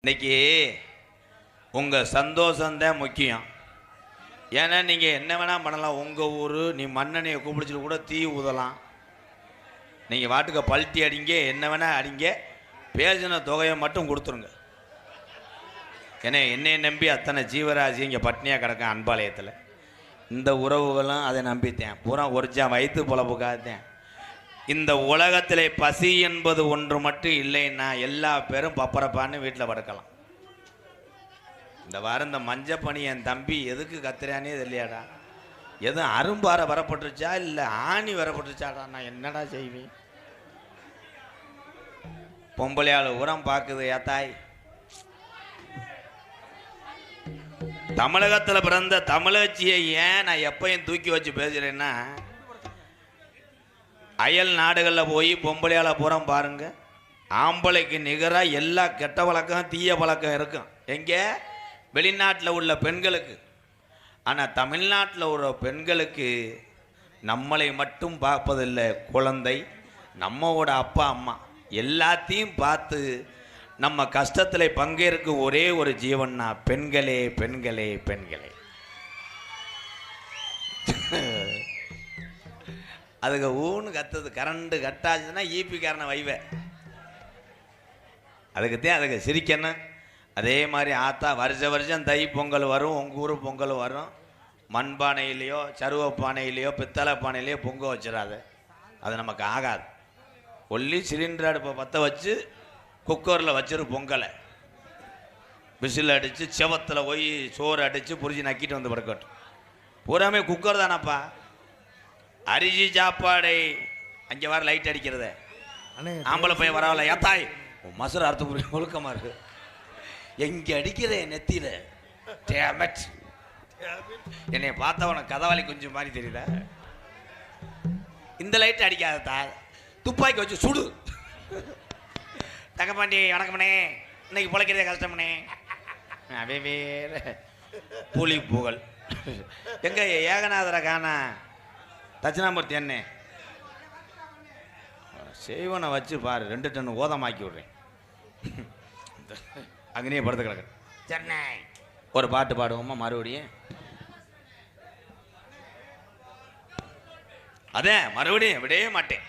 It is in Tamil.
இன்னைக்கு உங்கள் சந்தோஷம்தான் முக்கியம். ஏன்னா நீங்கள் என்ன வேணால் பண்ணலாம். உங்கள் ஊர் நீ மண்ணெண்ணையை கூப்பிடிச்சிட்டு கூட தீ ஊதலாம். நீங்கள் வாட்டுக்க பல்ட்டி அடிங்க, என்ன வேணால் அடிங்க, பேசின தொகையை மட்டும் கொடுத்துருங்க. ஏன்னா என்னையை நம்பி அத்தனை ஜீவராசி இங்கே பட்னியாக கிடக்கும் அன்பாலயத்தில். இந்த உறவுகளும் அதை நம்பித்தேன். பூரா ஒரிச்சா வயிற்று பொழப்புக்காகத்தேன். இந்த உலகத்தில் பசி என்பது ஒன்று மட்டும் இல்லைன்னா எல்லா பேரும் பப்பரப்பான்னு வீட்டில் படுக்கலாம். இந்த வாரம் இந்த மஞ்சள் பனி என் தம்பி எதுக்கு கத்துறானே தெரியலையாடா. எதுவும் அரும்பாறை வரப்பட்டுருச்சா இல்லை ஆணி வரப்பட்டுருச்சாடா? நான் என்னடா செய்வேன்? பொம்பளையாள் உரம் பார்க்குது. ஏத்தாய், தமிழகத்தில் பிறந்த தமிழச்சியை ஏன் நான் எப்பயும் தூக்கி வச்சு பேசுகிறேன்னா, அயல் நாடுகளில் போய் பொம்பளையால் புறம் பாருங்க, ஆம்பளைக்கு நிகராக எல்லா கெட்ட பழக்கம் தீய பழக்கம் இருக்கும். எங்கே? வெளிநாட்டில் உள்ள பெண்களுக்கு. ஆனால் தமிழ்நாட்டில் உள்ள பெண்களுக்கு நம்மளை மட்டும் பார்ப்பதில்லை. குழந்தை, நம்மோட அப்பா அம்மா எல்லாத்தையும் பார்த்து நம்ம கஷ்டத்தில் பங்கேற்க ஒரே ஒரு ஜீவன்னா பெண்களே பெண்களே பெண்களே. அதுக்கு ஊன்னு கத்துது. கரண்டு கட்டாச்சுன்னா ஈபிக்காரனை வைவே. அதுக்குத்தான் அதுக்கு சிரிக்கணும். அதே மாதிரி ஆத்தா வருஷம் தை பொங்கல் வரும், உங்கள் ஊர் பொங்கல் வரும். மண்பானையிலையோ சருவ பானையிலையோ பித்தளை பானையிலையோ பொங்க வச்சிடாது. அது நமக்கு ஆகாது. ஒல்லி சிலிண்டர் அடுப்பை பற்ற வச்சு குக்கரில் வச்சிரு பொங்கலை. விசில் அடித்து செவத்தில் போய் சோறு அடித்து புரிஞ்சு நக்கிட்டு வந்து படுக்கட்டும். பூராமே குக்கர் தானப்பா. அரிசி சாப்பாடை அங்கே வர லைட் அடிக்கிறத ஆம்பளை பையன் வரவில்ல. ஏத்தாய் மசுர அறுத்து புரிய ஒழுக்கமாக இருக்கு. எங்கே அடிக்கிற நெத்தியில் டேமட். என்னை பார்த்தவன கதவாளி கொஞ்சம் மாதிரி தெரியல. இந்த லைட் அடிக்காததா, துப்பாக்கி வச்சு சுடு. தங்கப்பாண்டி வணக்கம்ண்ணே, இன்னைக்கு பிழைக்கிறதே கஷ்டம்ண்ணே. அவே வேற புலி புகழ். எங்க ஏகநாதரை காணா? தட்சிணாமூர்த்தி அண்ணே செய்வனை வச்சு பாரு, 2 டன் ஓதமாக்கி விடுறேன். அங்கேயே படுத்து கிடக்கு. சென்னை ஒரு பாட்டு பாடுவோமா மறுபடியும்? அதே மறுபடியும் விடவே மாட்டேன்.